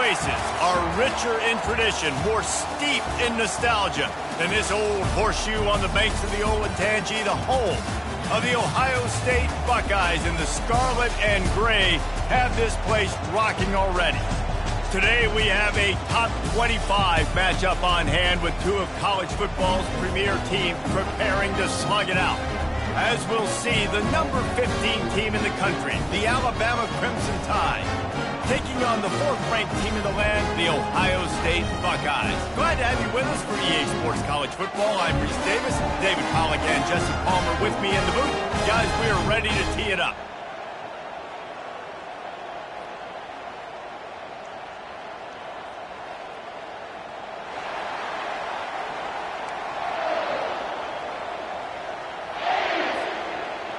places are richer in tradition, more steep in nostalgia than this old horseshoe on the banks of the Olentangy, the home of the Ohio State Buckeyes, and the scarlet and gray have this place rocking already. Today we have a top 25 matchup on hand with two of college football's premier teams preparing to slug it out. As we'll see, the number 15 team in the country, the Alabama Crimson Tide, taking on the fourth-ranked team in the land, the Ohio State Buckeyes. Glad to have you with us for EA Sports College Football. I'm Reese Davis, David Pollack and Jesse Palmer with me in the booth. Guys, we are ready to tee it up.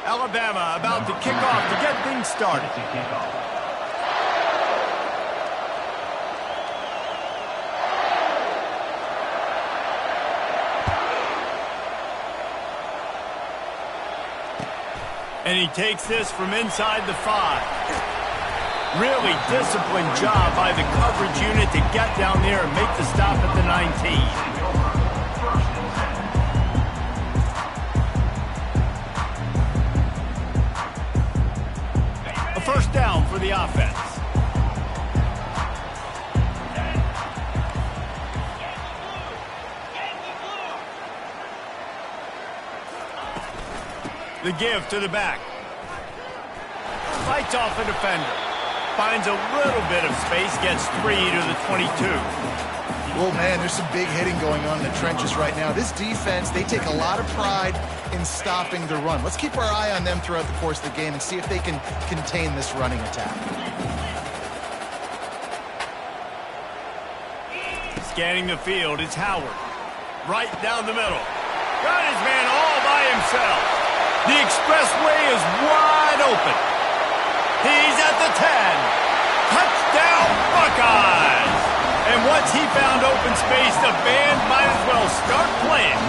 Alabama about to kick off to get things started. And he takes this from inside the 5. Really disciplined job by the coverage unit to get down there and make the stop at the 19. First down for the offense. The give to the back. Fights off a defender. Finds a little bit of space, gets 3 to the 22. Well, man, there's some big hitting going on in the trenches right now. This defense, they take a lot of pride in stopping the run. Let's keep our eye on them throughout the course of the game and see if they can contain this running attack. Scanning the field, it's Howard. Right down the middle. Got his man all by himself. The expressway is wide open. He's at the 10. Touchdown, Buckeyes! And once he found open space, the band might as well start playing.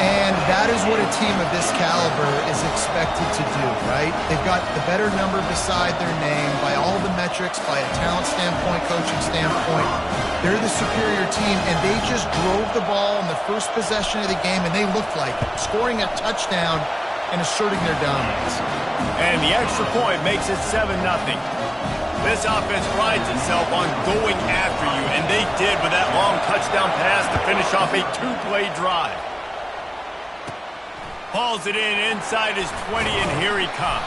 And that is what a team of this caliber is expected to do, right? They've got the better number beside their name by all the metrics, by a talent standpoint, coaching standpoint. They're the superior team, and they just drove the ball in the first possession of the game, and they looked like it, scoring a touchdown and asserting their dominance. And the extra point makes it 7-0. This offense prides itself on going after you, and they did with that long touchdown pass to finish off a 2-play drive. Hauls it in inside his 20, and here he comes.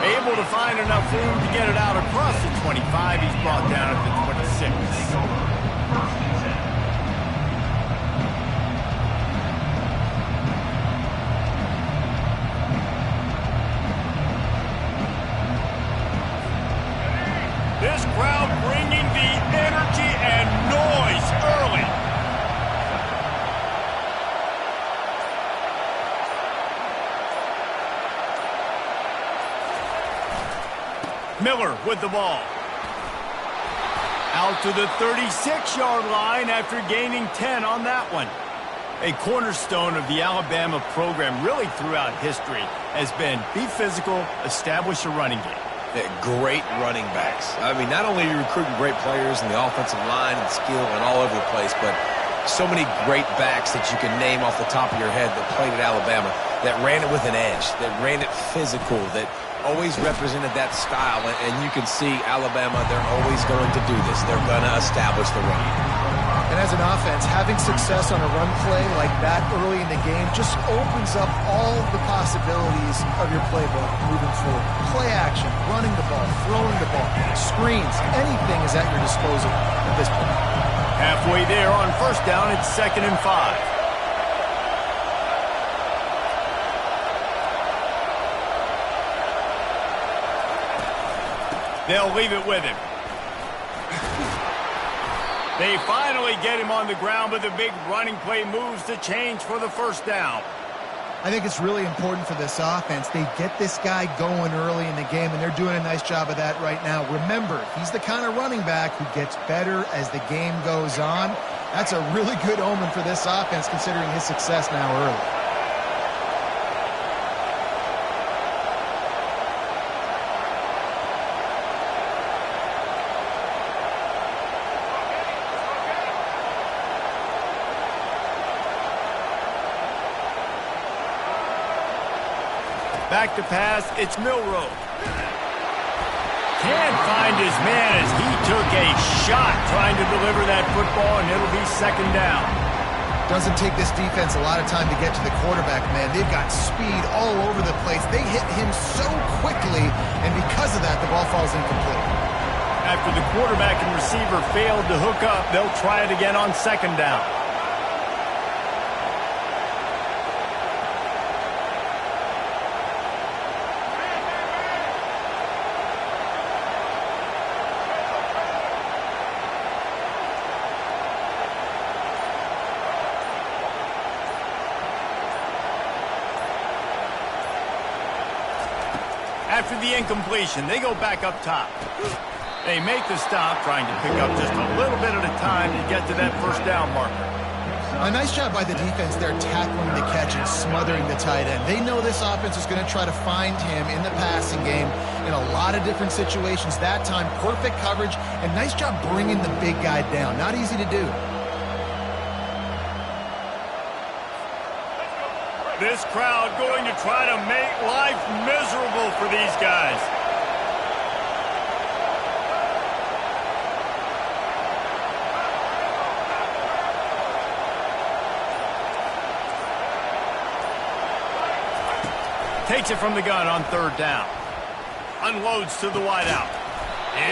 Able to find enough room to get it out across the 25. He's brought down at the 26. This crowd bringing the energy and noise early. Miller with the ball. Out to the 36-yard line after gaining 10 on that one. A cornerstone of the Alabama program really throughout history has been be physical, establish a running game. Great running backs. I mean, not only are you recruiting great players in the offensive line and skill and all over the place, but so many great backs that you can name off the top of your head that played at Alabama, that ran it with an edge, that ran it physical, that always represented that style. And you can see Alabama, they're always going to do this. They're going to establish the run. And as an offense, having success on a run play like that early in the game just opens up all the possibilities of your playbook moving forward. Play action, running the ball, throwing the ball, screens, anything is at your disposal at this point. Halfway there on first down, it's 2nd and 5. They'll leave it with him. They finally get him on the ground, but the big running play moves the change for the first down. I think it's really important for this offense. They get this guy going early in the game, and they're doing a nice job of that right now. Remember, he's the kind of running back who gets better as the game goes on. That's a really good omen for this offense, considering his success now early. Back to pass, it's Milroe. Can't find his man as he took a shot trying to deliver that football, and it'll be second down. Doesn't take this defense a lot of time to get to the quarterback, man. They've got speed all over the place. They hit him so quickly, and because of that, the ball falls incomplete. After the quarterback and receiver failed to hook up, they'll try it again on second down. After the incompletion, they go back up top. They make the stop, trying to pick up just a little bit at a time to get to that first down marker. A nice job by the defense there, tackling the catch and smothering the tight end. They know this offense is going to try to find him in the passing game in a lot of different situations. That time, perfect coverage, and nice job bringing the big guy down. Not easy to do. This crowd going to try to make life miserable for these guys. Takes it from the gun on third down. Unloads to the wideout.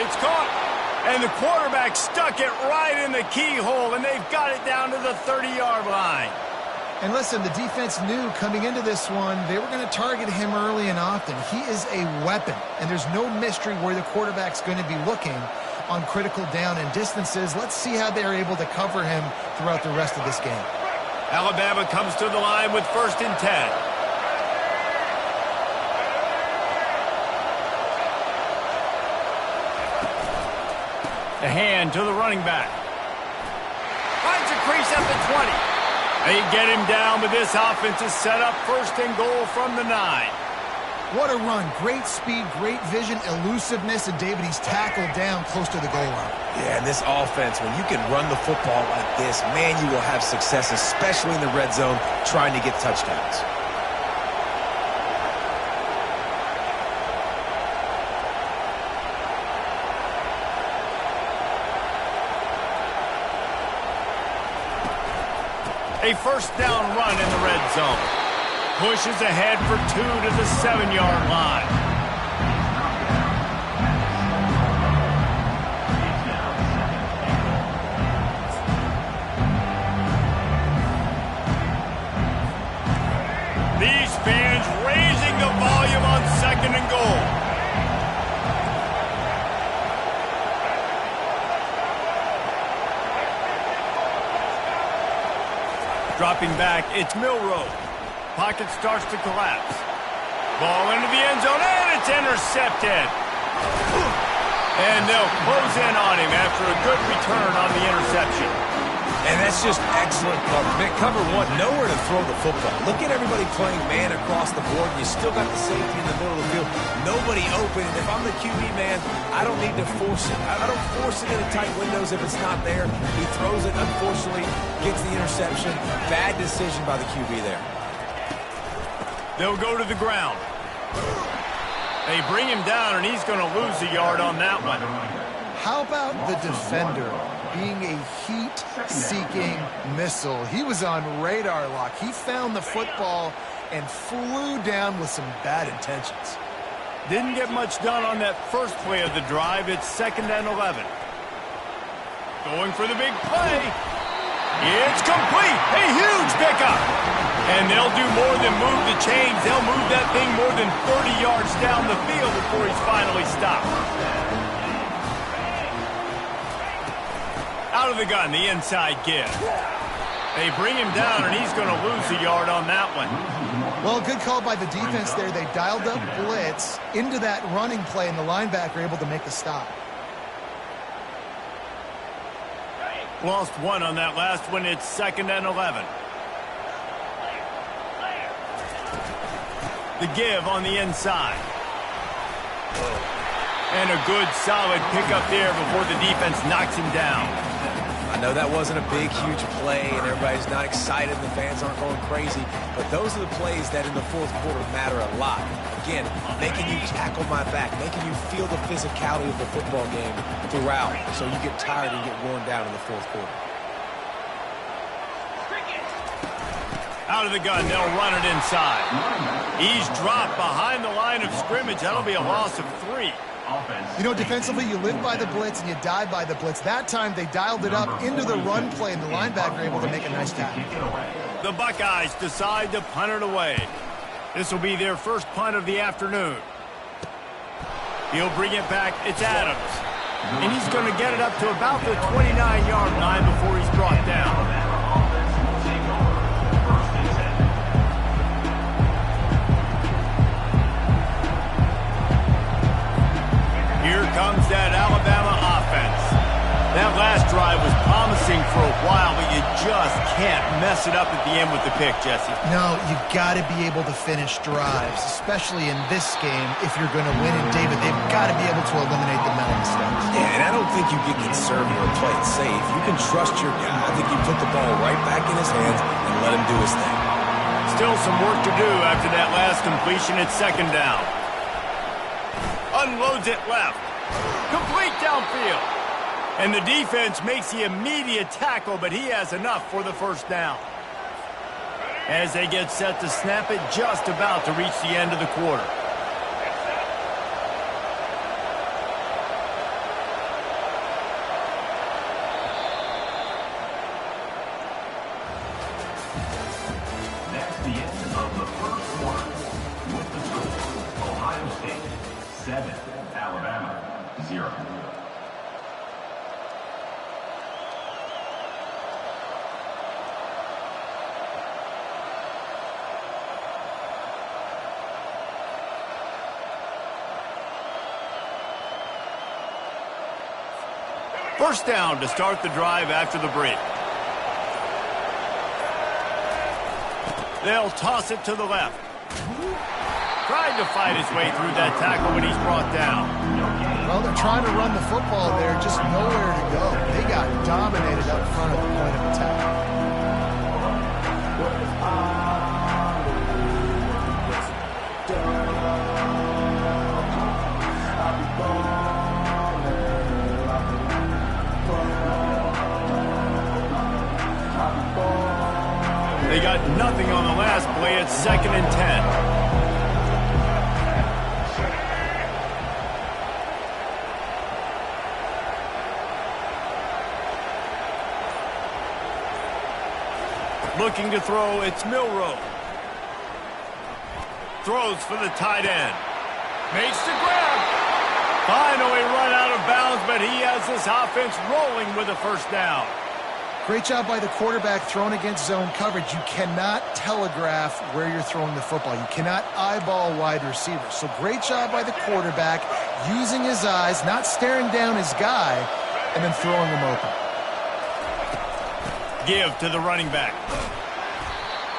It's caught. And the quarterback stuck it right in the keyhole, and they've got it down to the 30-yard line. And listen, the defense knew coming into this one, they were going to target him early and often. He is a weapon, and there's no mystery where the quarterback's going to be looking on critical down and distances. Let's see how they're able to cover him throughout the rest of this game. Alabama comes to the line with 1st and 10. The hand to the running back. Finds a crease at the 20. They get him down, but this offense is set up 1st and goal from the 9. What a run. Great speed, great vision, elusiveness, and David, he's tackled down close to the goal line. Yeah, and this offense, when you can run the football like this, man, you will have success, especially in the red zone, trying to get touchdowns. A first down run in the red zone. Pushes ahead for 2 to the 7-yard line. These fans raising the volume on 2nd and goal. Dropping back, it's Milroe. Pocket starts to collapse. Ball into the end zone, and it's intercepted. And they'll close in on him after a good return on the interception. And that's just excellent cover. Man, cover one, nowhere to throw the football. Look at everybody playing man across the board. You still got the safety in the middle of the field. Nobody open. And if I'm the QB, man, I don't need to force it. I don't force it into tight windows if it's not there. He throws it, unfortunately, gets the interception. Bad decision by the QB there. They'll go to the ground. They bring him down, and he's going to lose a yard on that one. How about the defender being a heat-seeking missile? He was on radar lock. He found the football and flew down with some bad intentions. Didn't get much done on that first play of the drive. It's 2nd and 11. Going for the big play. It's complete. A huge pickup. And they'll do more than move the chains. They'll move that thing more than 30 yards down the field before he's finally stopped. Out of the gun, the inside give. They bring him down, and he's going to lose a yard on that one. Well, good call by the defense there. They dialed up blitz into that running play, and the linebacker able to make the stop. Lost one on that last one. It's 2nd and 11. The give on the inside. And a good, solid pickup there before the defense knocks him down. I know that wasn't a big, huge play, and everybody's not excited, and the fans aren't going crazy, but those are the plays that in the fourth quarter matter a lot. Again, making you tackle my back, making you feel the physicality of the football game throughout, so you get tired and get worn down in the fourth quarter. Out of the gun, they'll run it inside. He's dropped behind the line of scrimmage. That'll be a loss of 3. You know, defensively, you live by the blitz and you die by the blitz. That time, they dialed it up into the run play, and the linebacker able to make a nice tackle. The Buckeyes decide to punt it away. This will be their first punt of the afternoon. He'll bring it back. It's Adams. And he's going to get it up to about the 29-yard line before he's brought down. Here comes that Alabama offense. That last drive was promising for a while, but you just can't mess it up at the end with the pick, Jesse. No, you got to be able to finish drives, especially in this game. If you're going to win in David, they've got to be able to eliminate the mental mistakes. Yeah, and I don't think you get conservative or play it safe. You can trust your guy. I think you put the ball right back in his hands and let him do his thing. Still some work to do after that last completion at second down. Unloads it left. Complete downfield. And the defense makes the immediate tackle, but he has enough for the first down. As they get set to snap it, just about to reach the end of the quarter. That's the end of the first quarter. With the score, Ohio State 7, Alabama 0. First down to start the drive after the break. They'll toss it to the left. Tried to fight his way through that tackle when he's brought down. Well, they're trying to run the football there, just nowhere to go. They got dominated up front at the point of attack. They got nothing on the last play. It's 2nd and 10. Looking to throw, it's Milroe. Throws for the tight end. Makes the grab. Finally run out of bounds, but he has this offense rolling with a first down. Great job by the quarterback throwing against zone coverage. You cannot telegraph where you're throwing the football. You cannot eyeball wide receivers. So great job by the quarterback using his eyes, not staring down his guy, and then throwing him open. Give to the running back.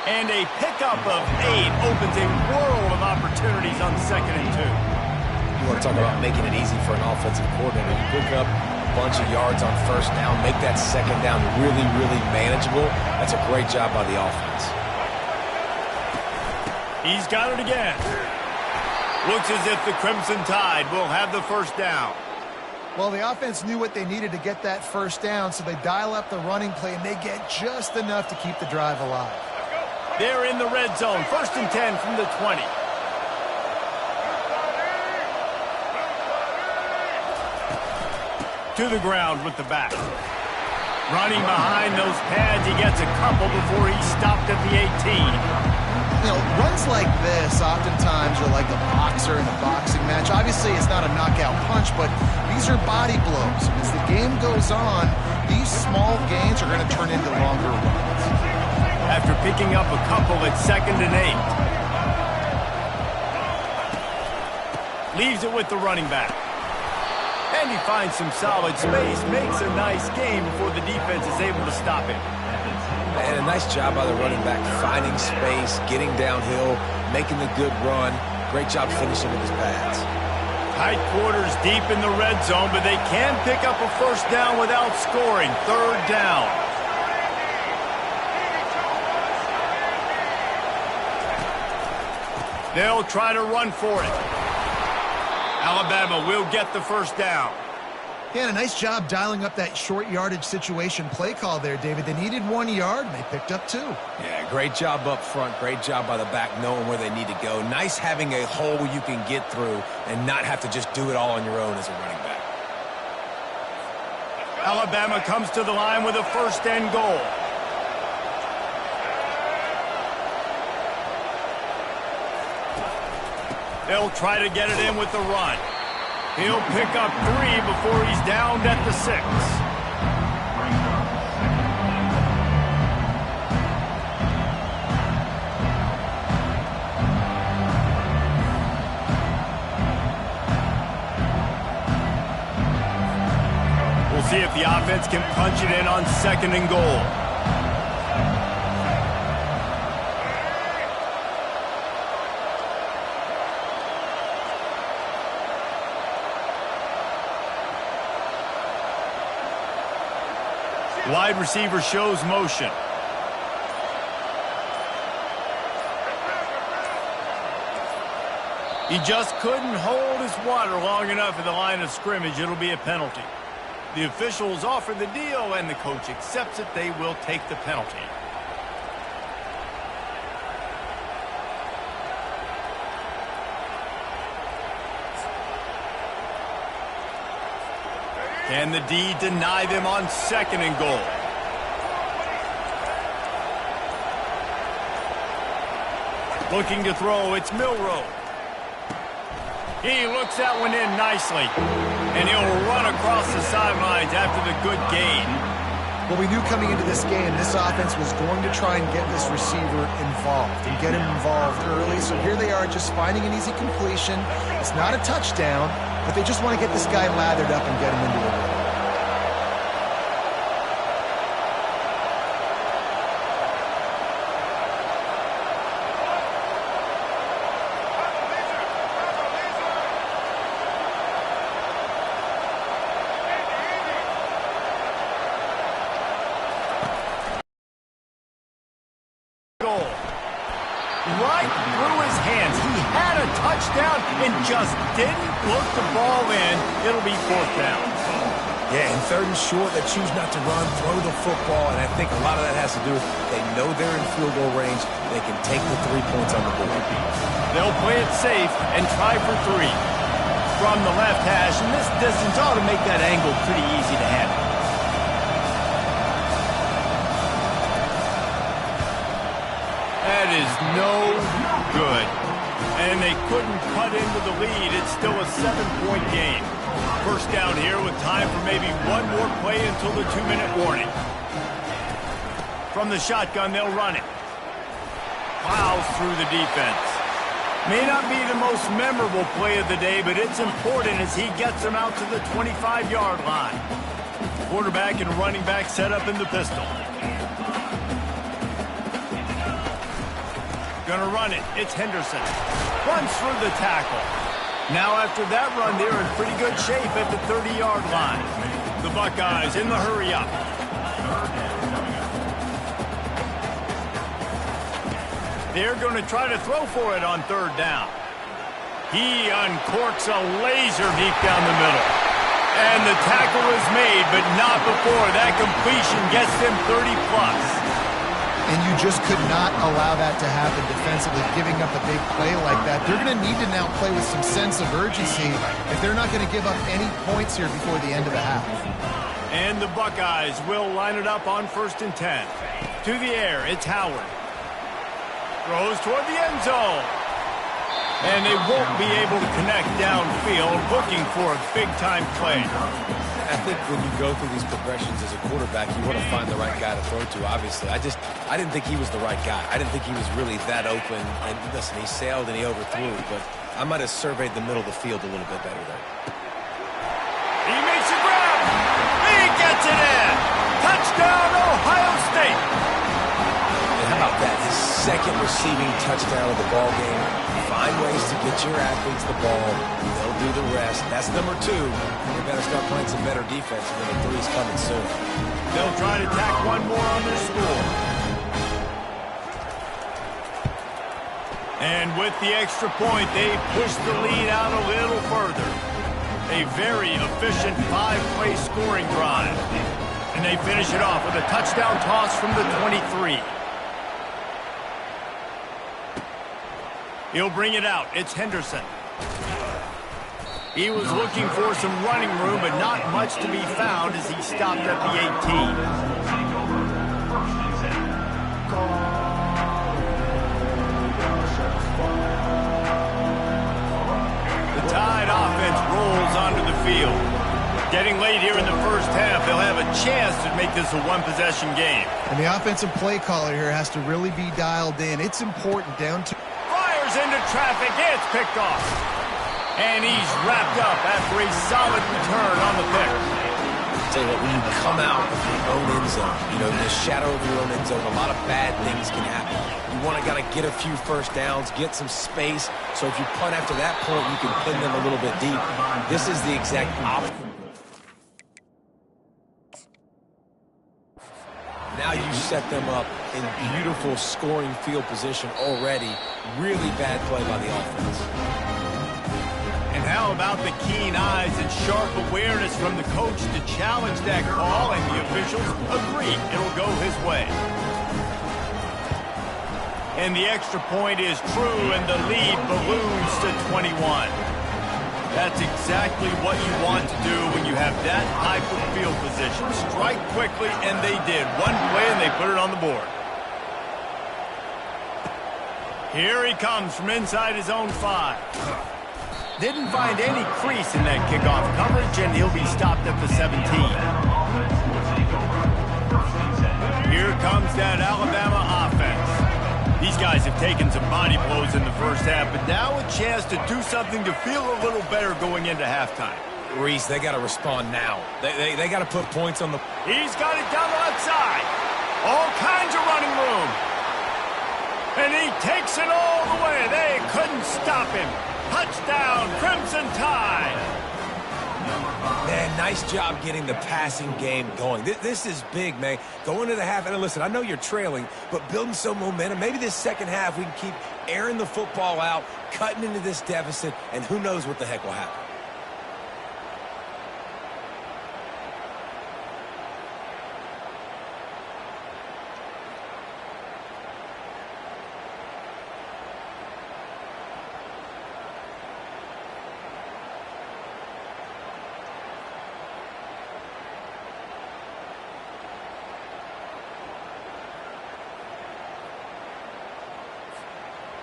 And a pickup of 8 opens a world of opportunities on 2nd and 2. You want to talk about making it easy for an offensive coordinator. You pick up a bunch of yards on first down, make that second down really, really manageable. That's a great job by the offense. He's got it again. Looks as if the Crimson Tide will have the first down. Well, the offense knew what they needed to get that first down, so they dial up the running play, and they get just enough to keep the drive alive. They're in the red zone. 1st and 10 from the 20. To the ground with the back. Running behind those pads, he gets a couple before he's stopped at the 18. You know, runs like this oftentimes are like a boxer in a boxing match. Obviously, it's not a knockout punch, but these are body blows. As the game goes on, these small gains are going to turn into longer runs. After picking up a couple at 2nd and 8. Leaves it with the running back. And he finds some solid space, makes a nice game before the defense is able to stop him. And a nice job by the running back, finding space, getting downhill, making the good run. Great job finishing with his pads. Tight quarters deep in the red zone, but they can pick up a first down without scoring. Third down. They'll try to run for it. Alabama will get the first down. Yeah, and a nice job dialing up that short yardage situation play call there, David. They needed 1 yard, and they picked up 2. Yeah, great job up front. Great job by the back knowing where they need to go. Nice having a hole you can get through and not have to just do it all on your own as a running back. Alabama comes to the line with a first and goal. They'll try to get it in with the run. He'll pick up 3 before he's downed at the 6. We'll see if the offense can punch it in on 2nd and goal. Wide receiver shows motion. He just couldn't hold his water long enough at the line of scrimmage. It'll be a penalty. The officials offer the deal, and the coach accepts it. They will take the penalty. Can the D deny them on 2nd and goal? Looking to throw, it's Milroe. He looks that one in nicely. And he'll run across the sidelines after the good gain. Well, we knew coming into this game, this offense was going to try and get this receiver involved and get him involved early. So here they are just finding an easy completion. It's not a touchdown, but they just want to get this guy lathered up and get him into the run. Right through his hands. He had a touchdown and just didn't look the ball in. It'll be 4th down. Yeah, and 3rd and short, they choose not to run, throw the football, and I think a lot of that has to do with they know they're in field goal range. They can take the 3 points on the board. They'll play it safe and try for 3. From the left hash, and this distance ought to make that angle pretty easy to handle. That is no good. And they couldn't cut into the lead. It's still a 7-point game. First down here with time for maybe one more play until the 2-minute warning. From the shotgun, they'll run it. Plows through the defense. May not be the most memorable play of the day, but it's important as he gets them out to the 25-yard line. Quarterback and running back set up in the pistol. Gonna run it. It's Henderson. Runs through the tackle. Now after that run, they're in pretty good shape at the 30-yard line. The Buckeyes in the hurry-up. They're going to try to throw for it on 3rd down. He uncorks a laser deep down the middle. And the tackle is made, but not before that completion gets them 30+. And you just could not allow that to happen defensively, giving up a big play like that. They're going to need to now play with some sense of urgency if they're not going to give up any points here before the end of the half. And the Buckeyes will line it up on 1st and 10. To the air, it's Howard. Throws toward the end zone. And they won't be able to connect downfield, looking for a big-time play. I think when you go through these progressions as a quarterback, you want to find the right guy to throw to, obviously. I didn't think he was the right guy. I didn't think he was really that open. And listen, he sailed and he overthrew, but I might have surveyed the middle of the field a little bit better there. He makes a grab. He gets it in. Touchdown, Ohio State. And how about that? His second receiving touchdown of the ball game. Find ways to get your athletes the ball. They'll do the rest. That's number 2. They better start playing some better defense, and the 3's coming soon. They'll try to tack one more on their score. And with the extra point, they push the lead out a little further. A very efficient 5-play scoring drive. And they finish it off with a touchdown toss from the 23. He'll bring it out. It's Henderson. He was looking for some running room, but not much to be found as he stopped at the 18. The Tide offense rolls onto the field. Getting late here in the first half, they'll have a chance to make this a one-possession game. And the offensive play caller here has to really be dialed in. It's important down to... Fires into traffic. It's picked off. And he's wrapped up after a solid return on the pick. Tell you what, when you come out of your own end zone, you know, in the shadow of your own end zone, a lot of bad things can happen. You want to gotta get a few first downs, get some space, so if you punt after that point, you can pin them a little bit deep. This is the exact opposite. Now you set them up in beautiful scoring field position already. Really bad play by the offense. And how about the keen eyes and sharp awareness from the coach to challenge that call, and the officials agree it'll go his way. And the extra point is true, and the lead balloons to 21. That's exactly what you want to do when you have that type of field position. Strike quickly, and they did. One play, and they put it on the board. Here he comes from inside his own 5. Didn't find any crease in that kickoff coverage, and he'll be stopped at the 17. Here comes that Alabama offense. These guys have taken some body blows in the first half, but now a chance to do something to feel a little better going into halftime. Reese, they got to respond now. They got to put points on the... He's got it down the left side. All kinds of running room. And he takes it all the way. They couldn't stop him. Touchdown, Crimson Tide. Man, nice job getting the passing game going. This is big, man. Going into the half, and listen, I know you're trailing, but building some momentum. Maybe this second half we can keep airing the football out, cutting into this deficit, and who knows what the heck will happen.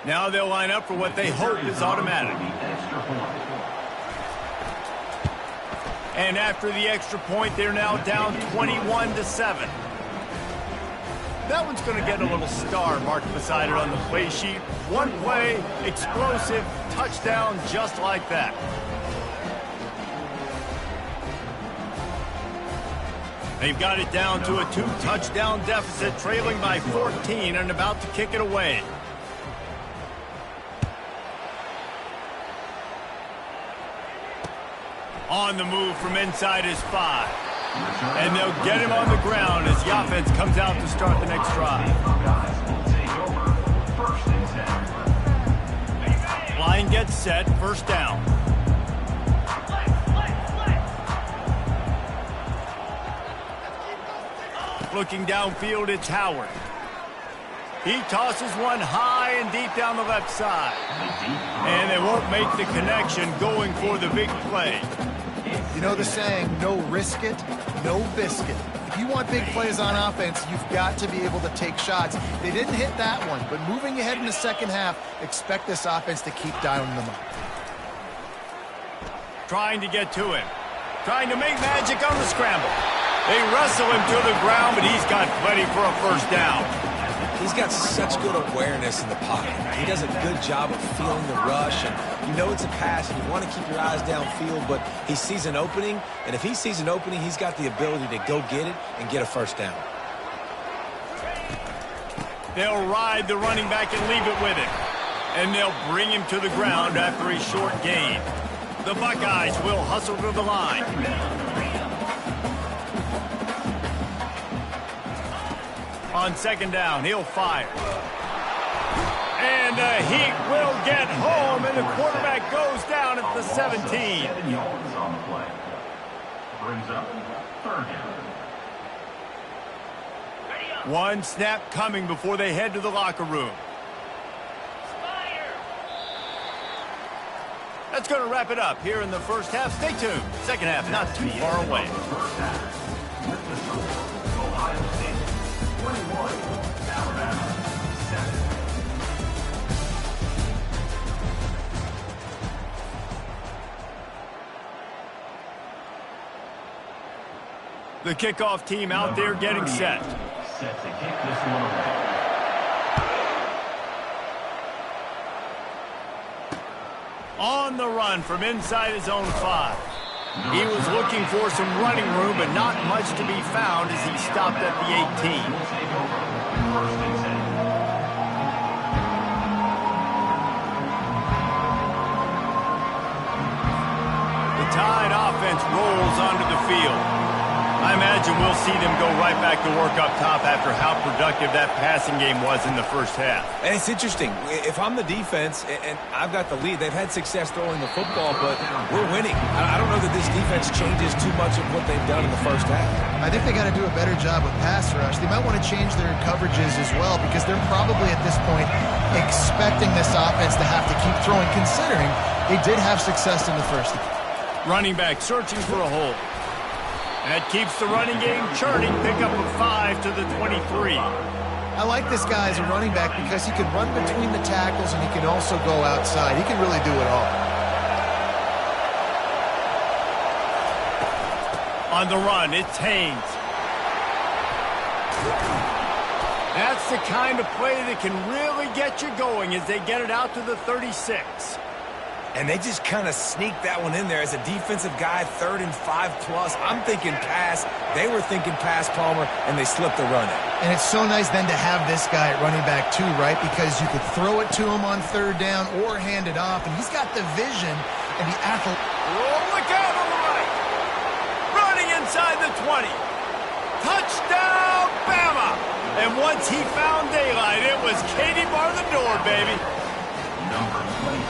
Now they'll line up for what they hope is automatic. And after the extra point, they're now down 21-7. That one's going to get a little star marked beside it on the play sheet. One play, explosive, touchdown just like that. They've got it down to a 2-touchdown deficit, trailing by 14 and about to kick it away. On the move from inside his 5. And they'll get him on the ground as the offense comes out to start the next drive. Line gets set, first down. Looking downfield, it's Howard. He tosses one high and deep down the left side. And they won't make the connection going for the big play. You know the saying, no risk it, no biscuit. If you want big plays on offense, you've got to be able to take shots. They didn't hit that one, but moving ahead in the second half, expect this offense to keep dialing them up. Trying to get to him. Trying to make magic on the scramble. They wrestle him to the ground, but he's got plenty for a first down. He's got such good awareness in the pocket. He does a good job of feeling the rush, and you know it's a pass, and you want to keep your eyes downfield, but he sees an opening, and if he sees an opening, he's got the ability to go get it and get a first down. They'll ride the running back and leave it with him. And they'll bring him to the ground after a short gain. The Buckeyes will hustle to the line. On second down, he'll fire. And he will get home, and the quarterback goes down at the 17. 7 yards on the play. Brings up third down. One snap coming before they head to the locker room. That's going to wrap it up here in the first half. Stay tuned. Second half not too far away. First half. With the score, Ohio State 21, Alabama 7. The kickoff team out there getting set. Set to kick this one away. On the run from inside his own 5. He was looking for some running room, but not much to be found as he stopped at the 18. First and 10. The Tide offense rolls onto the field. I imagine we'll see them go right back to work up top after how productive that passing game was in the first half. And it's interesting. If I'm the defense and I've got the lead, they've had success throwing the football, but we're winning. I don't know that this defense changes too much of what they've done in the first half. I think they got to do a better job with pass rush. They might want to change their coverages as well because they're probably at this point expecting this offense to have to keep throwing, considering they did have success in the first half. Running back searching for a hole. That keeps the running game churning. Pick up a 5 to the 23. I like this guy as a running back because he can run between the tackles and he can also go outside. He can really do it all. On the run, it's Haynes. That's the kind of play that can really get you going as they get it out to the 36. And they just kind of sneaked that one in there as a defensive guy, 3rd and 5+. I'm thinking pass. They were thinking pass, Palmer, and they slipped the run in. And it's so nice then to have this guy at running back too, right? Because you could throw it to him on 3rd down or hand it off, and he's got the vision and the athlete. Oh, look out on the right. Running inside the 20. Touchdown, Bama! And once he found daylight, it was Katie bar the door, baby.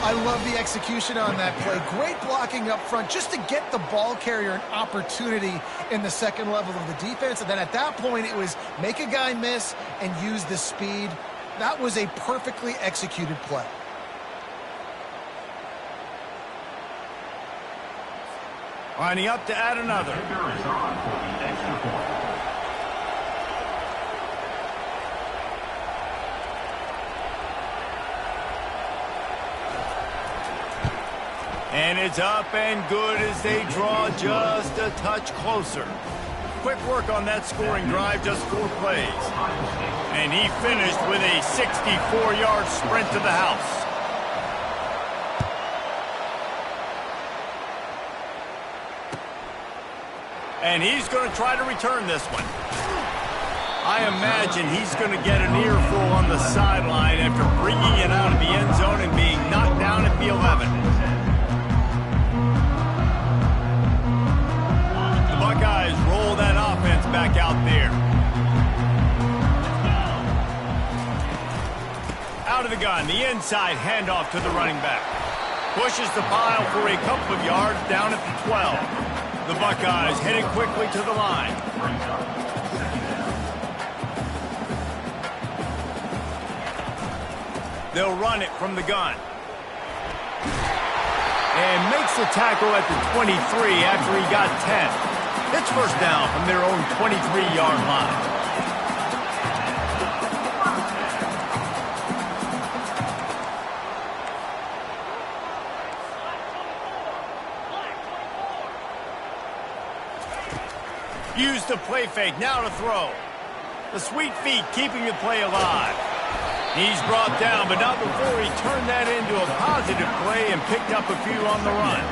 I love the execution on that play. Great blocking up front just to get the ball carrier an opportunity in the second level of the defense. And then at that point, it was make a guy miss and use the speed. That was a perfectly executed play. Lining up to add another. Kicker is on for the extra point. And it's up and good as they draw just a touch closer. Quick work on that scoring drive, just 4 plays. And he finished with a 64-yard sprint to the house. And he's going to try to return this one. I imagine he's going to get an earful on the sideline after bringing it out of the end zone and being knocked down at the 11. Buckeyes roll that offense back out there. Out of the gun, the inside handoff to the running back. Pushes the pile for a couple of yards down at the 12. The Buckeyes headed quickly to the line. They'll run it from the gun. And makes the tackle at the 23 after he got 10. It's first down from their own 23-yard line. Use the play fake, now to throw. The sweet feet keeping the play alive. He's brought down, but not before he turned that into a positive play and picked up a few on the run.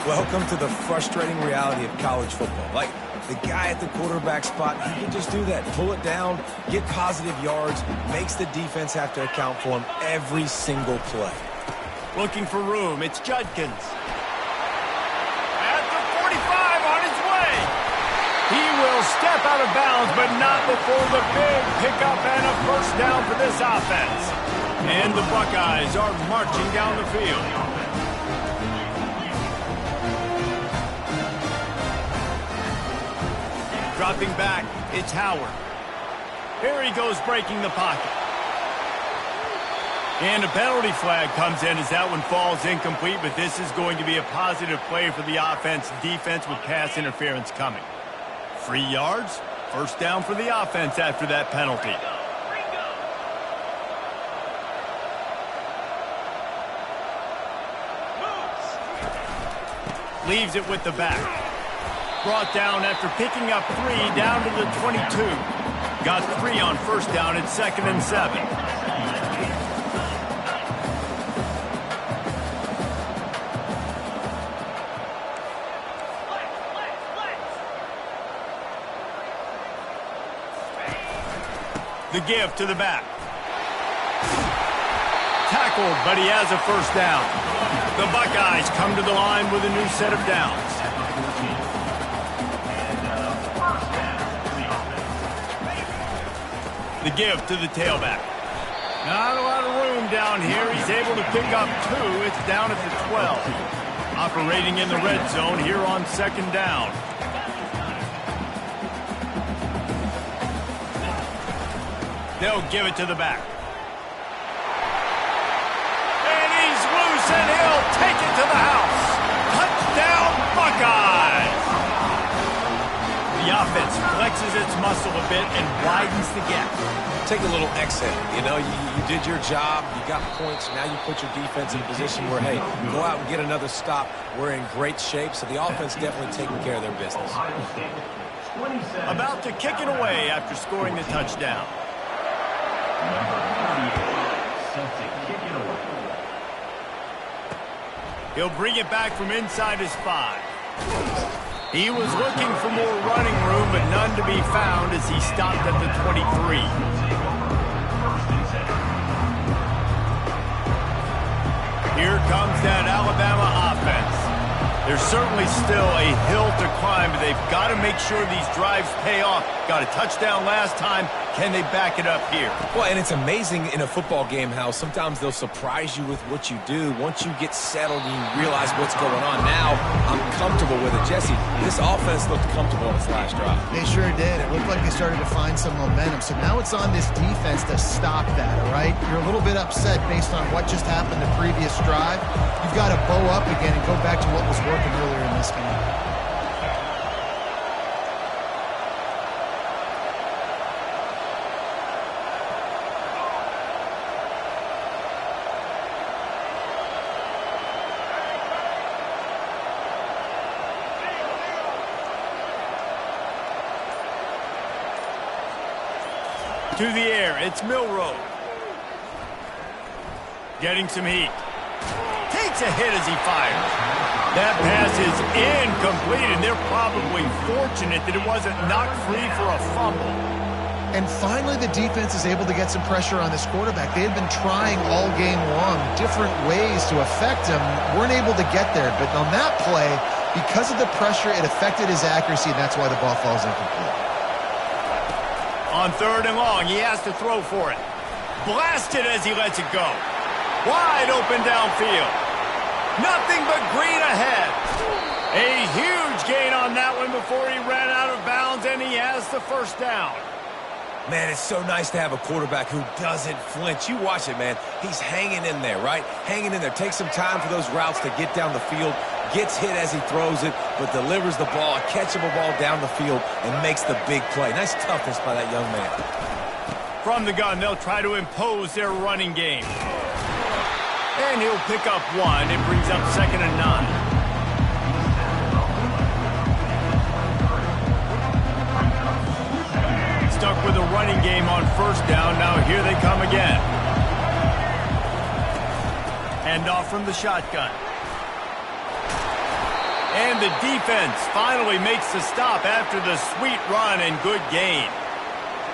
Welcome to the frustrating reality of college football. Like, The guy at the quarterback spot, he can just do that. Pull it down, get positive yards, makes the defense have to account for him every single play. Looking for room, it's Judkins. At the 45 on his way. He will step out of bounds, but not before the big pickup and a first down for this offense. And the Buckeyes are marching down the field. Dropping back, it's Howard. Here he goes breaking the pocket. And a penalty flag comes in as that one falls incomplete, but this is going to be a positive play for the offense. Defense with pass interference coming. 3 yards, first down for the offense after that penalty. Leaves it with the back. Brought down after picking up 3 down to the 22. Got 3 on first down at 2nd and 7. The give to the back. Tackled, but he has a first down. The Buckeyes come to the line with a new set of downs. The give to the tailback. Not a lot of room down here. He's able to pick up 2. It's down at the 12. Operating in the red zone here on 2nd down. They'll give it to the back. And he's loose, and he'll take it to the house. Touchdown, Buckeyes! The offense flexes its muscle a bit and widens the gap. Take a little exit. You know, you did your job. You got points. Now you put your defense in a position where, hey, go out and get another stop. We're in great shape, so the offense definitely taking care of their business. About to kick it away after scoring the touchdown. He'll bring it back from inside his 5. He was looking for more running room, but none to be found as he stopped at the 23. Here comes that Alabama offense. There's certainly still a hill to climb, but they've got to make sure these drives pay off. Got a touchdown last time. Can they back it up here? Well, and it's amazing in a football game how sometimes they'll surprise you with what you do. Once you get settled and you realize what's going on, now I'm comfortable with it. Jesse, this offense looked comfortable in its last drive. They sure did. It looked like they started to find some momentum. So now it's on this defense to stop that, all right? You're a little bit upset based on what just happened the previous drive. You've got to bow up again and go back to what was working earlier in this game. To the air, it's Milroe. Getting some heat. Takes a hit as he fires. That pass is incomplete, and they're probably fortunate that it wasn't knocked free for a fumble. And finally, the defense is able to get some pressure on this quarterback. They had been trying all game long different ways to affect him. Weren't able to get there, but on that play, because of the pressure, it affected his accuracy, and that's why the ball falls incomplete. On 3rd and long, he has to throw for it. Blasted as he lets it go. Wide open downfield. Nothing but green ahead. A huge gain on that one before he ran out of bounds, and he has the first down. Man, it's so nice to have a quarterback who doesn't flinch. You watch it, man. He's hanging in there, right? Hanging in there. Takes some time for those routes to get down the field. Gets hit as he throws it, but delivers the ball, a catchable ball down the field, and makes the big play. Nice toughness by that young man. From the gun, they'll try to impose their running game. And he'll pick up 1. It brings up 2nd and 9. Stuck with a running game on first down. Now here they come again. Hand off from the shotgun. And the defense finally makes the stop after the sweet run and good gain.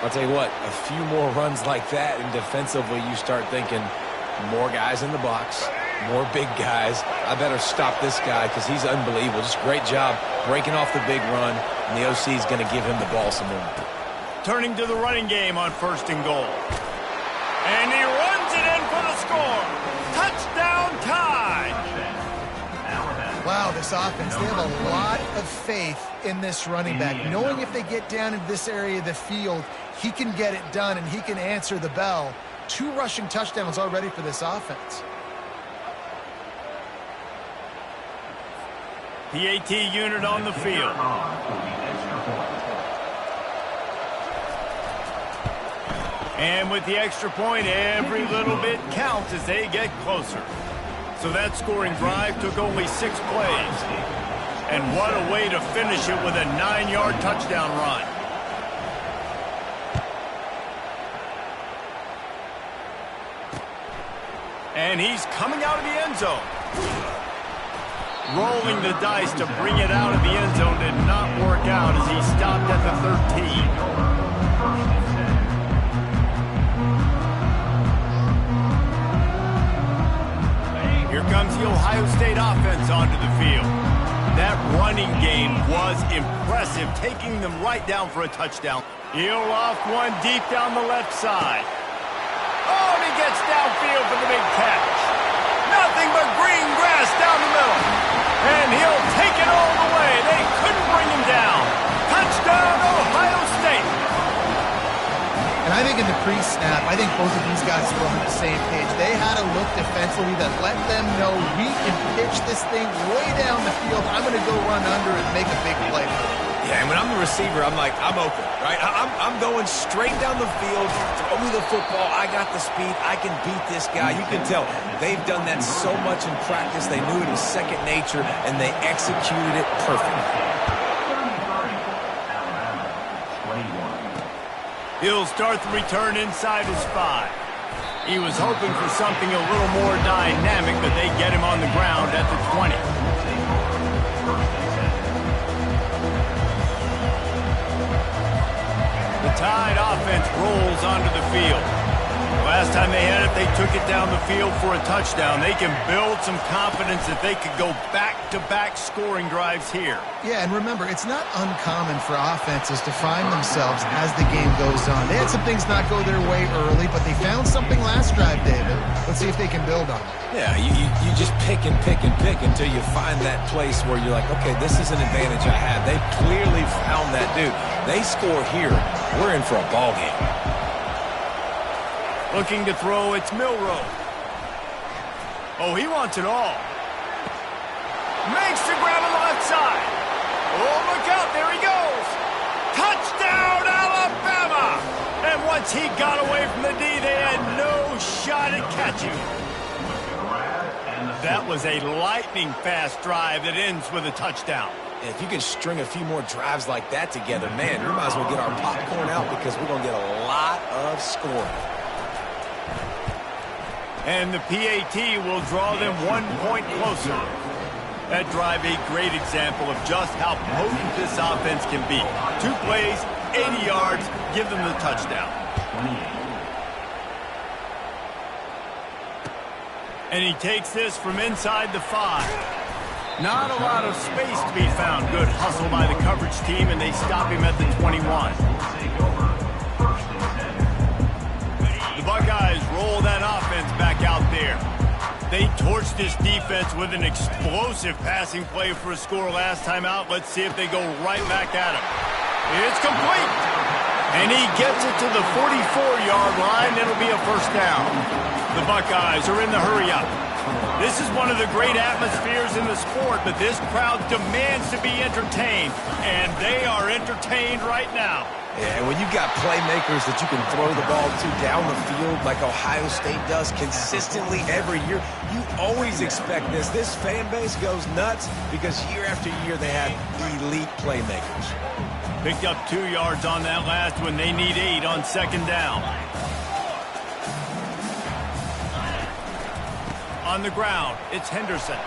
I'll tell you what, a few more runs like that, and defensively you start thinking more guys in the box, more big guys. I better stop this guy because he's unbelievable. Just great job breaking off the big run, and the OC is going to give him the ball some more. Turning to the running game on 1st and goal. And he runs it in for the score. Touchdown tie. Wow, this offense, they have a lot of faith in this running back, knowing if they get down into this area of the field, he can get it done and he can answer the bell. 2 rushing touchdowns already for this offense. PAT unit on the field. And with the extra point, every little bit counts as they get closer. So that scoring drive took only 6 plays. And what a way to finish it with a 9-yard touchdown run. And he's coming out of the end zone. Rolling the dice to bring it out of the end zone did not work out as he stopped at the 13. Here comes the Ohio State offense onto the field. That running game was impressive, taking them right down for a touchdown. He'll off one deep down the left side. Oh, and he gets downfield for the big catch. Nothing but green grass down the middle. And he'll take it all the way. They couldn't bring him down. Touchdown, Ohio State. And I think in the pre-snap, I think both of these guys were on the same page. They had a look defensively that let them know we can pitch this thing way down the field. I'm going to go run under and make a big play. Yeah, and when I'm the receiver, I'm like, I'm open, right? I'm going straight down the field. Throw me the football. I got the speed. I can beat this guy. You can tell they've done that so much in practice. They knew it was second nature, and they executed it perfectly. He'll start the return inside his 5. He was hoping for something a little more dynamic, but they get him on the ground at the 20. The Tide offense rolls onto the field. Last time they had it, they took it down the field for a touchdown. They can build some confidence that they could go back-to-back scoring drives here. Yeah, and remember, it's not uncommon for offenses to find themselves as the game goes on. They had some things not go their way early, but they found something last drive, David. Let's see if they can build on it. Yeah, you just pick and pick and pick until you find that place where you're like, okay, this is an advantage I have. They clearly found that dude. They score here. We're in for a ball game. Looking to throw, it's Milroe. Oh, he wants it all. Makes the grab on the left side. Oh, look out, there he goes. Touchdown, Alabama! And once he got away from the D, they had no shot at catching him. That was a lightning-fast drive that ends with a touchdown. If you can string a few more drives like that together, man, we might as well get our popcorn out because we're going to get a lot of scoring. And the PAT will draw them 1 point closer. That drive a great example of just how potent this offense can be. 2 plays, 80 yards, give them the touchdown. And he takes this from inside the 5. Not a lot of space to be found. Good hustle by the coverage team, and they stop him at the 21. The Buckeyes roll that offense back out there. They torched this defense with an explosive passing play for a score last time out. Let's see if they go right back at him. It's complete. And he gets it to the 44-yard line. It'll be a first down. The Buckeyes are in the hurry-up. This is one of the great atmospheres in the sport, but this crowd demands to be entertained, and they are entertained right now. Yeah, and when you've got playmakers that you can throw the ball to down the field like Ohio State does consistently every year, you always expect this. This fan base goes nuts because year after year they have elite playmakers. Picked up 2 yards on that last one. They need 8 on second down. On the ground, it's Henderson.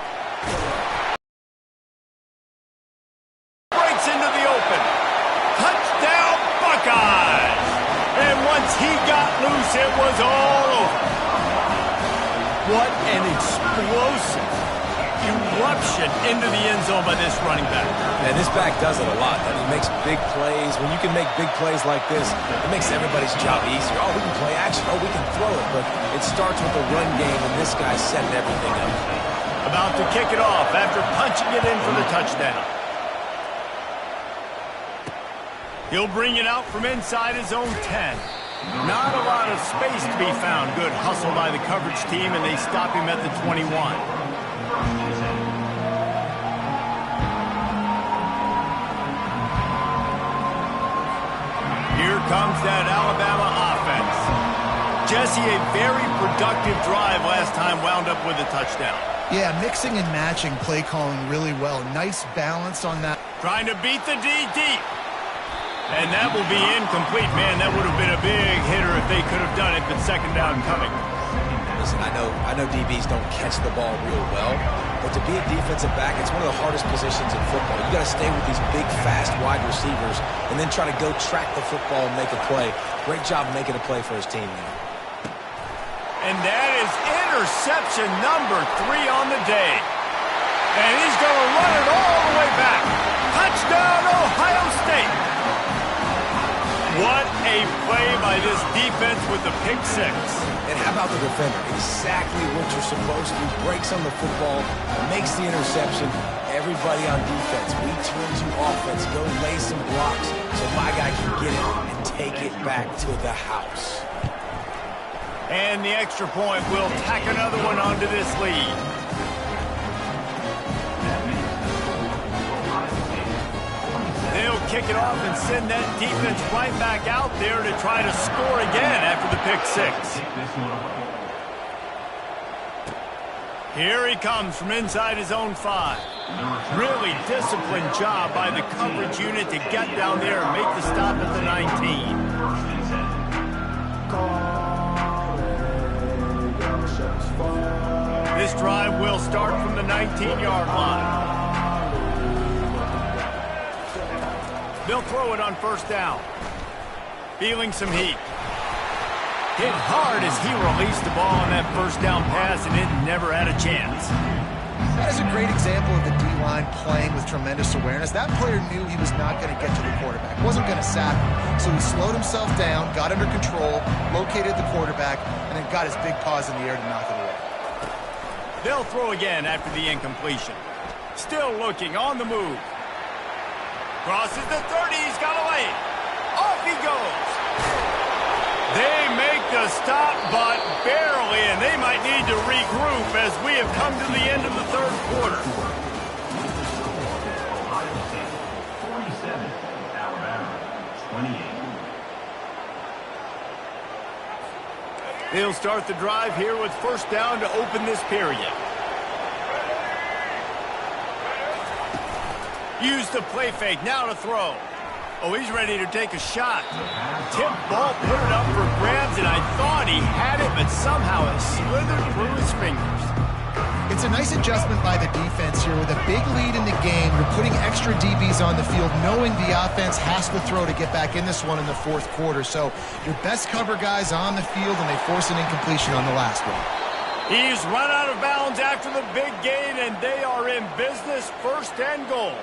Once he got loose, it was all over. What an explosive eruption into the end zone by this running back. And this back does it a lot. I mean, he makes big plays. When you can make big plays like this, it makes everybody's job easier. Oh, we can play action. Oh, we can throw it. But it starts with the run game, and this guy's setting everything up. About to kick it off after punching it in for the touchdown. He'll bring it out from inside his own 10. Not a lot of space to be found. Good hustle by the coverage team, and they stop him at the 21. Here comes that Alabama offense. Jesse, a very productive drive last time, wound up with a touchdown. Yeah, mixing and matching play calling really well. Nice balance on that. Trying to beat the D deep. And that will be incomplete. Man, that would have been a big hitter if they could have done it, but second down coming. Listen, I know DBs don't catch the ball real well, but to be a defensive back, it's one of the hardest positions in football. You got to stay with these big, fast wide receivers and then try to go track the football and make a play. Great job making a play for his team there. And that is interception number 3 on the day. And he's going to run it all the way back. Touchdown, Ohio State. What a play by this defense with the pick 6. And how about the defender? Exactly what you're supposed to do. Breaks on the football, makes the interception. Everybody on defense, we turn to offense. Go lay some blocks so my guy can get it and take it back to the house. And the extra point will tack another one onto this lead. They'll kick it off and send that defense right back out there to try to score again after the pick 6. Here he comes from inside his own 5. Really disciplined job by the coverage unit to get down there and make the stop at the 19. This drive will start from the 19-yard line. They'll throw it on first down. Feeling some heat. Hit hard as he released the ball on that first down pass, and it never had a chance. That is a great example of the D-line playing with tremendous awareness. That player knew he was not going to get to the quarterback. Wasn't going to sack him. So he slowed himself down, got under control, located the quarterback, and then got his big paws in the air to knock it away. They'll throw again after the incompletion. Still looking, on the move. Crosses the 30, he's got away. Off he goes. They make the stop, but barely, and they might need to regroup as we have come to the end of the third quarter. Ohio State 47, Alabama 28. They'll start the drive here with first down to open this period. Use the play fake, now to throw. Oh, he's ready to take a shot. Tip ball, put it up for grabs, and I thought he had it, but somehow it slithered through his fingers. It's a nice adjustment by the defense here. With a big lead in the game, you're putting extra DBs on the field, knowing the offense has to throw to get back in this one in the fourth quarter. So your best cover guys on the field, and they force an incompletion on the last one. He's run out of bounds after the big gain, and they are in business, first and goal.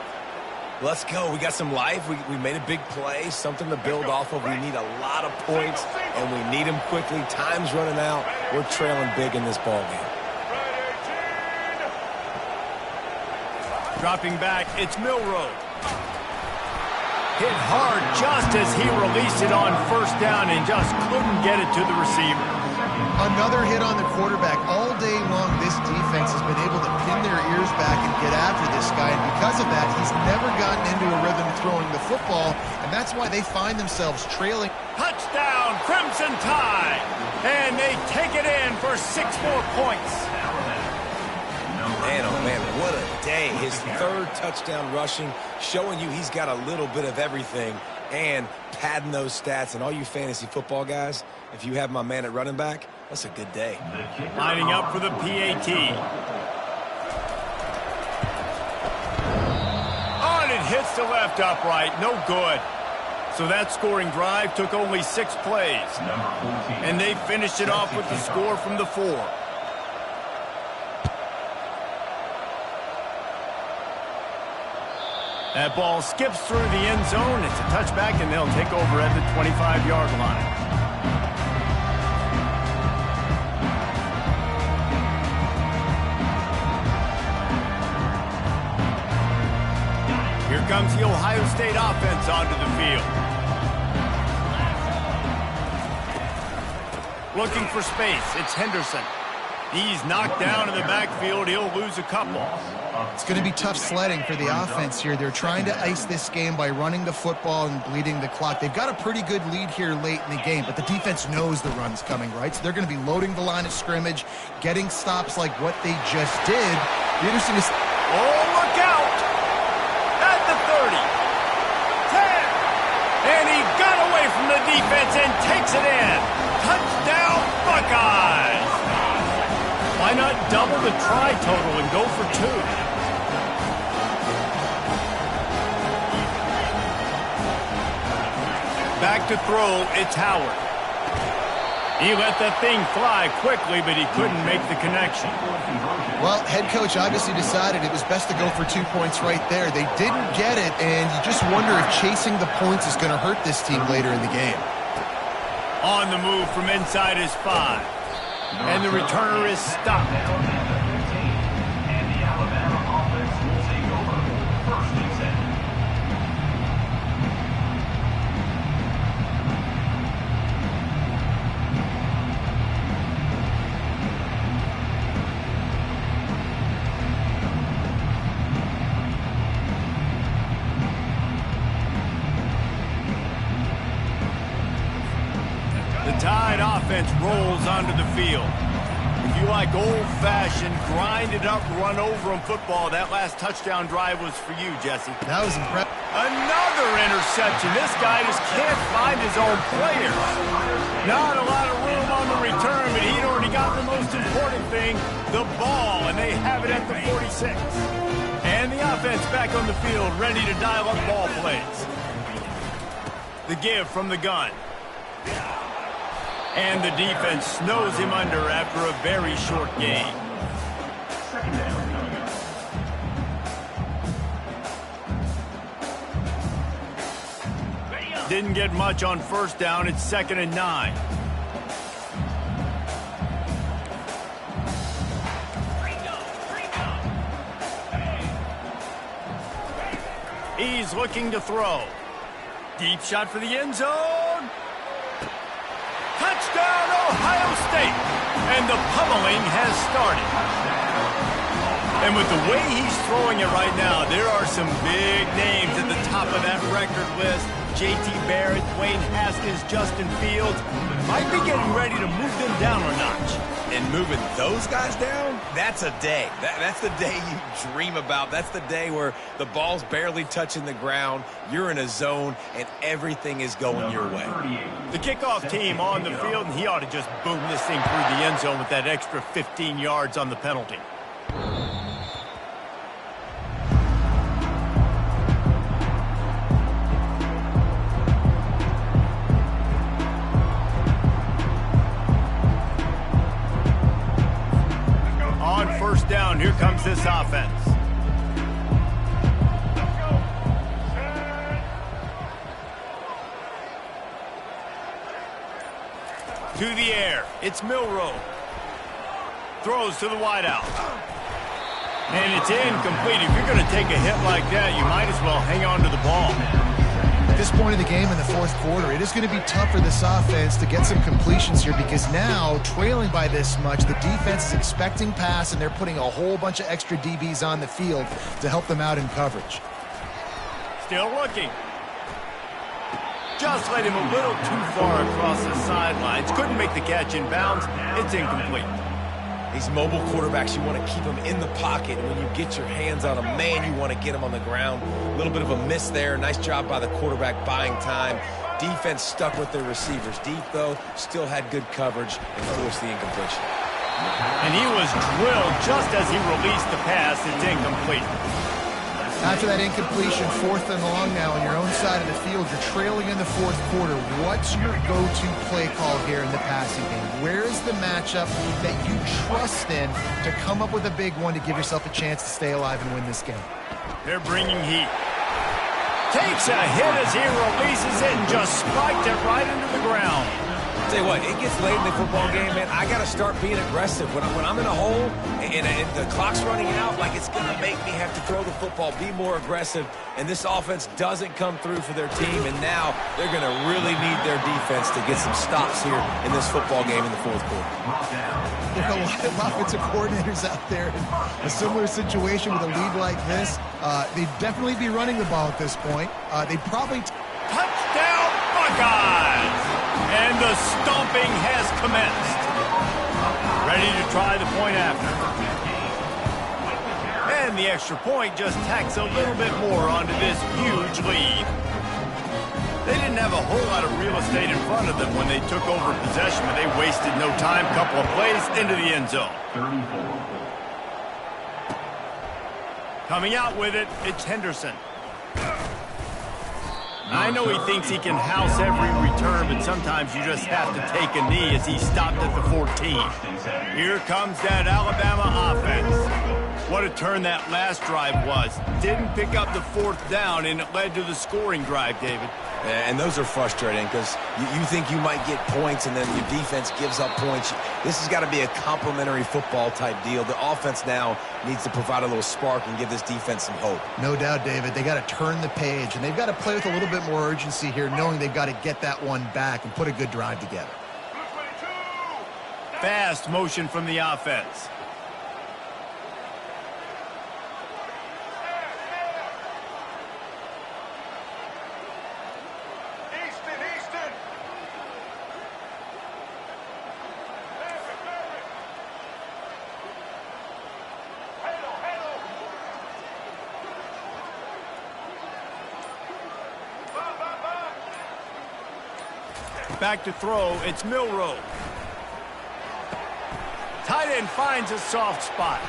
Let's go. We got some life. We made a big play, something to build off of. We need a lot of points, and we need them quickly. Time's running out. We're trailing big in this ball game. Dropping back, it's Milroe. Hit hard just as he released it on first down and just couldn't get it to the receiver. Another hit on the quarterback. All day long, this defense has been able to pin their ears back and get after this guy, and because of that, he's never gotten into a rhythm throwing the football, and that's why they find themselves trailing. Touchdown, Crimson Tide! And they take it in for 6 more points. Man, oh man, what a day. His third touchdown rushing, showing you he's got a little bit of everything, and padding those stats. And all you fantasy football guys, if you have my man at running back, that's a good day. Lining up for the PAT. Oh, and it hits the left upright. No good. So that scoring drive took only 6 plays. And they finished it off with the score from the 4. That ball skips through the end zone. It's a touchback, and they'll take over at the 25-yard line. Here comes the Ohio State offense onto the field. Looking for space. It's Henderson. He's knocked down in the backfield. He'll lose a couple. It's going to be tough sledding for the offense here. They're trying to ice this game by running the football and bleeding the clock. They've got a pretty good lead here late in the game, but the defense knows the run's coming, right? So they're going to be loading the line of scrimmage, getting stops like what they just did. The interesting is... Oh, look out! At the 30. 10. And he got away from the defense and takes it in. Touchdown, Buckeyes! Why not double the try total and go for 2? Back to throw, it's Howard. He let that thing fly quickly, but he couldn't make the connection. Well, head coach obviously decided it was best to go for 2 points right there. They didn't get it, and you just wonder if chasing the points is going to hurt this team later in the game. On the move from inside his 5. And the returner is stopped. And the Alabama offense will take over. First and 10. The Tide offense rolls onto the field. If you like old-fashioned, grind-it-up, run-over-'em football, that last touchdown drive was for you, Jesse. That was impressive. Another interception. This guy just can't find his own players. Not a lot of room on the return, but he'd already got the most important thing, the ball, and they have it at the 46. And the offense back on the field, ready to dial up ball plays. The give from the gun. And the defense snows him under after a very short game. Second down coming up. Didn't get much on first down. It's 2nd and 9. He's looking to throw. Deep shot for the end zone. Touchdown, Ohio State! And the pummeling has started. And with the way he's throwing it right now, there are some big names at the top of that record list. J.T. Barrett, Dwayne Haskins, Justin Fields might be getting ready to move them down a notch. And moving those guys down, that's a day. That's the day you dream about. That's the day where the ball's barely touching the ground, you're in a zone, and everything is going your way. The kickoff team on the field, and he ought to just boom this thing through the end zone with that extra 15 yards on the penalty. On first down, here comes this offense. To the air, it's Milroe. Throws to the wideout. And it's incomplete. If you're going to take a hit like that, you might as well hang on to the ball. At this point in the game in the fourth quarter, it is going to be tough for this offense to get some completions here because now, trailing by this much, the defense is expecting pass, and they're putting a whole bunch of extra DBs on the field to help them out in coverage. Still looking. Just let him a little too far across the sidelines. Couldn't make the catch in bounds. It's incomplete. These mobile quarterbacks, you want to keep them in the pocket. When you get your hands on a man, you want to get them on the ground. A little bit of a miss there. Nice job by the quarterback buying time. Defense stuck with their receivers deep, though. Still had good coverage and forced the incompletion. And he was drilled just as he released the pass. It's incomplete. After that incompletion, 4th and long now on your own side of the field, you're trailing in the 4th quarter. What's your go-to play call here in the passing game? Where is the matchup that you trust in to come up with a big one to give yourself a chance to stay alive and win this game? They're bringing heat. Takes a hit as he releases it and just spiked it right into the ground. Tell you what, it gets late in the football game, man. I got to start being aggressive. When I'm in a hole and the clock's running out, like it's going to make me have to throw the football, be more aggressive. And this offense doesn't come through for their team, and now they're going to really need their defense to get some stops here in this football game in the 4th quarter. There are a lot of offensive coordinators out there in a similar situation with a lead like this. They'd definitely be running the ball at this point. They'd probably... Touchdown, Buckeyes! And the stomping has commenced. Ready to try the point after. And the extra point just tacks a little bit more onto this huge lead. They didn't have a whole lot of real estate in front of them when they took over possession, but they wasted no time. Couple of plays into the end zone. 34. Coming out with it, it's Henderson. I know he thinks he can house every return, but sometimes you just have to take a knee as he stopped at the 14. Here comes that Alabama offense. What a turn that last drive was. Didn't pick up the 4th down, and it led to the scoring drive, David. And those are frustrating because you think you might get points and then your defense gives up points. This has got to be a complementary football type deal. The offense now needs to provide a little spark and give this defense some hope. No doubt, David. They got to turn the page, and they've got to play with a little bit more urgency here, knowing they've got to get that one back and put a good drive together. Fast motion from the offense. Back to throw, it's Milroe. Tight end finds a soft spot.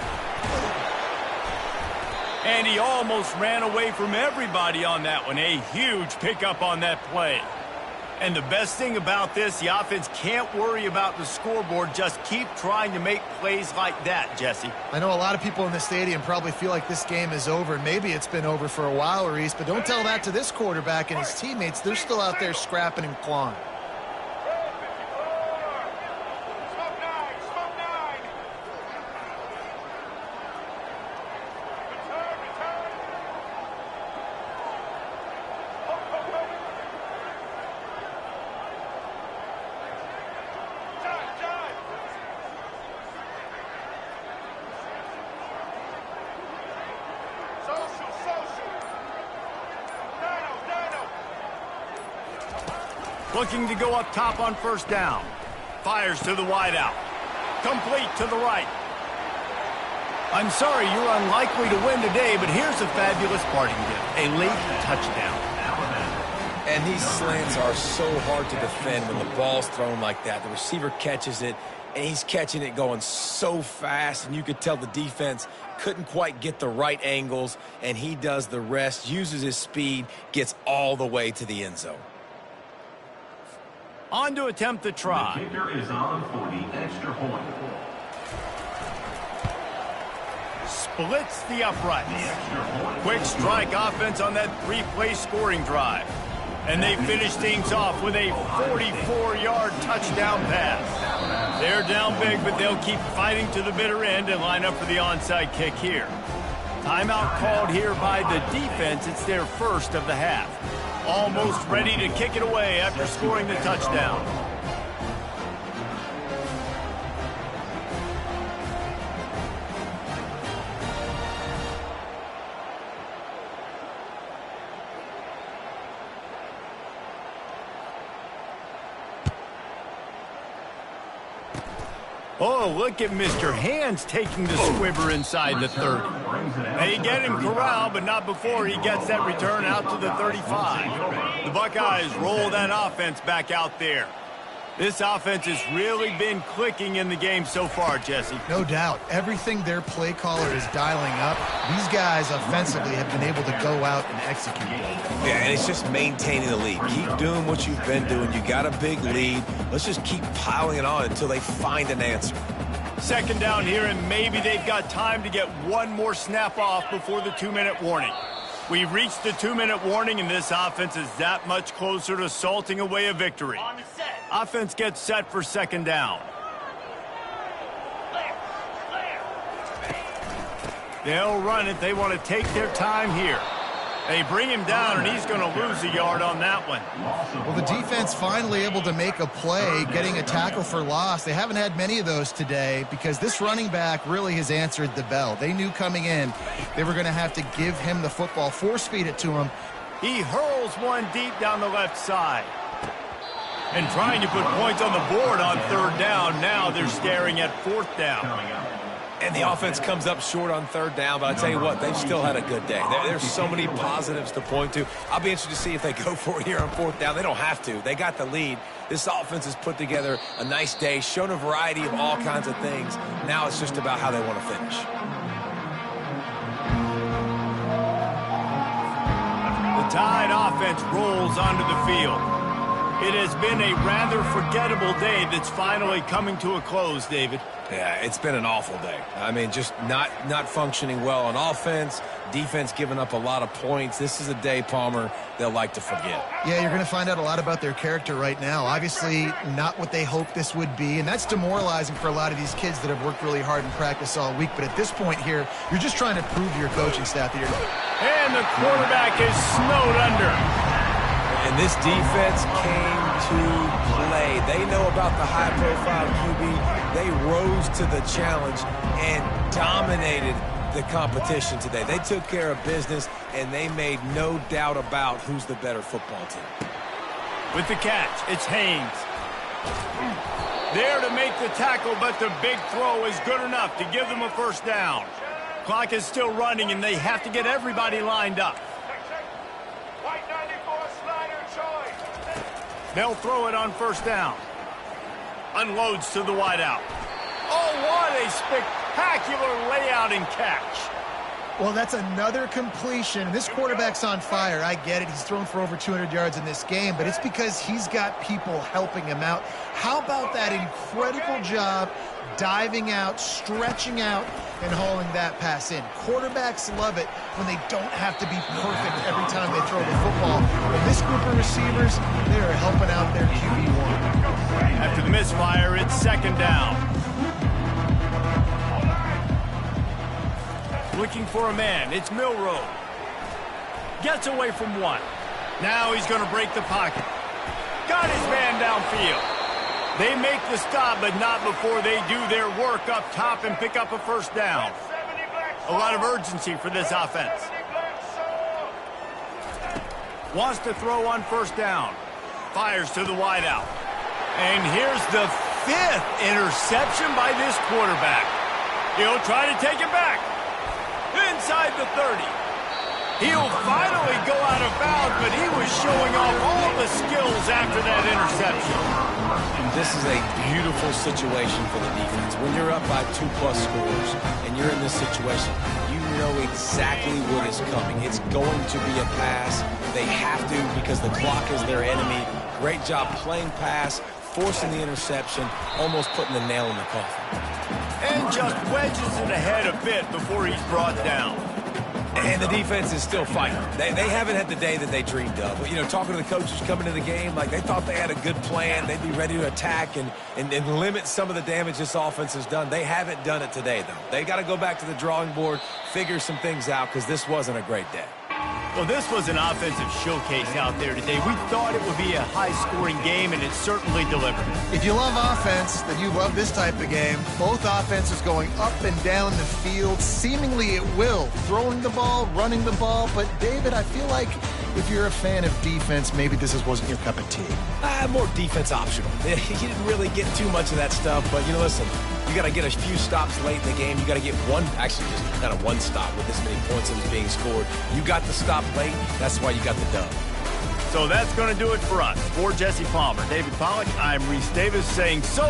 And he almost ran away from everybody on that one. A huge pickup on that play. And the best thing about this, the offense can't worry about the scoreboard. Just keep trying to make plays like that, Jesse. I know a lot of people in the stadium probably feel like this game is over. Maybe it's been over for a while, Reese, but don't tell that to this quarterback and his teammates. They're still out there scrapping and clawing. Looking to go up top on 1st down. Fires to the wideout. Complete to the right. I'm sorry, you're unlikely to win today, but here's a fabulous parting gift. A late touchdown. And these slants are so hard to defend when the ball's thrown like that. The receiver catches it, and he's catching it going so fast, and you could tell the defense couldn't quite get the right angles, and he does the rest, uses his speed, gets all the way to the end zone. On to attempt the try. The kicker is on for the extra point. Splits the uprights. Quick strike offense on that 3-play scoring drive. And they finish things off with a 44-yard touchdown pass. They're down big, but they'll keep fighting to the bitter end and line up for the onside kick here. Timeout called here by the defense. It's their first of the half. Almost ready to kick it away after scoring the touchdown. Oh, look at Mr. Hands taking the squibber inside the 30. They get him corralled, but not before he gets that return out to the 35. The Buckeyes roll that offense back out there. This offense has really been clicking in the game so far, Jesse. No doubt. Everything their play caller is dialing up, these guys offensively have been able to go out and execute. Yeah, and it's just maintaining the lead. Keep doing what you've been doing. You got a big lead. Let's just keep piling it on until they find an answer. Second down here, and maybe they've got time to get one more snap off before the 2-minute warning. We've reached the 2-minute warning, and this offense is that much closer to salting away a victory. Offense gets set for second down. They'll run it. They want to take their time here. They bring him down, and he's going to lose a yard on that one. Well, the defense finally able to make a play, getting a tackle for loss. They haven't had many of those today because this running back really has answered the bell. They knew coming in they were going to have to give him the football, force feed it to him. He hurls one deep down the left side. And trying to put points on the board on third down. Now they're staring at fourth down. And the offense comes up short on third down, but I tell you what, they've still had a good day. There's so many positives to point to. I'll be interested to see if they go for it here on fourth down. They don't have to. They got the lead. This offense has put together a nice day, shown a variety of all kinds of things. Now it's just about how they want to finish. The Tide offense rolls onto the field. It has been a rather forgettable day that's finally coming to a close, David. Yeah, it's been an awful day. I mean, just not functioning well on offense, defense giving up a lot of points. This is a day, Palmer, they'll like to forget. Yeah, you're going to find out a lot about their character right now. Obviously, not what they hoped this would be, and that's demoralizing for a lot of these kids that have worked really hard in practice all week. But at this point here, you're just trying to prove to your coaching staff that you're... And the quarterback is snowed under. And this defense came to play. They know about the high-profile QB. They rose to the challenge and dominated the competition today. They took care of business, and they made no doubt about who's the better football team. With the catch, it's Haynes. There to make the tackle, but the big throw is good enough to give them a first down. Clock is still running, and they have to get everybody lined up. They'll throw it on first down. Unloads to the wideout. Oh, what a spectacular layout and catch. Well, that's another completion. This quarterback's on fire. I get it. He's thrown for over 200 yards in this game, but it's because he's got people helping him out. How about that incredible job diving out, stretching out, and hauling that pass in? Quarterbacks love it when they don't have to be perfect every time they throw the football. But this group of receivers, they are helping out their QB1. After the misfire, it's second down. Looking for a man. It's Milroe. Gets away from one. Now he's going to break the pocket. Got his man downfield. They make the stop, but not before they do their work up top and pick up a first down. A lot of urgency for this offense. Wants to throw on first down. Fires to the wideout. And here's the 5th interception by this quarterback. He'll try to take it back. Inside the 30. He'll finally go out of bounds, but he was showing off all the skills after that interception. This is a beautiful situation for the defense. When you're up by 2+ scores and you're in this situation, you know exactly what is coming. It's going to be a pass. They have to because the clock is their enemy. Great job playing pass, forcing the interception, almost putting the nail in the coffin. And just wedges it ahead a bit before he's brought down. And the defense is still fighting. They haven't had the day that they dreamed of. You know, talking to the coaches coming to the game, like they thought they had a good plan. They'd be ready to attack and limit some of the damage this offense has done. They haven't done it today, though. They got to go back to the drawing board, figure some things out, because this wasn't a great day. Well, this was an offensive showcase out there today. We thought it would be a high-scoring game, and it certainly delivered. If you love offense, then you love this type of game. Both offenses going up and down the field, seemingly at will, throwing the ball, running the ball. But, David, I feel like if you're a fan of defense, maybe this wasn't your cup of tea. More defense optional. You didn't really get too much of that stuff, but, you know, listen, you got to get a few stops late in the game. You got to get one, actually just kind of one stop with this many points that was being scored. You got the stop late. That's why you got the dub. So that's going to do it for us. For Jesse Palmer, David Pollack, I'm Reese Davis saying so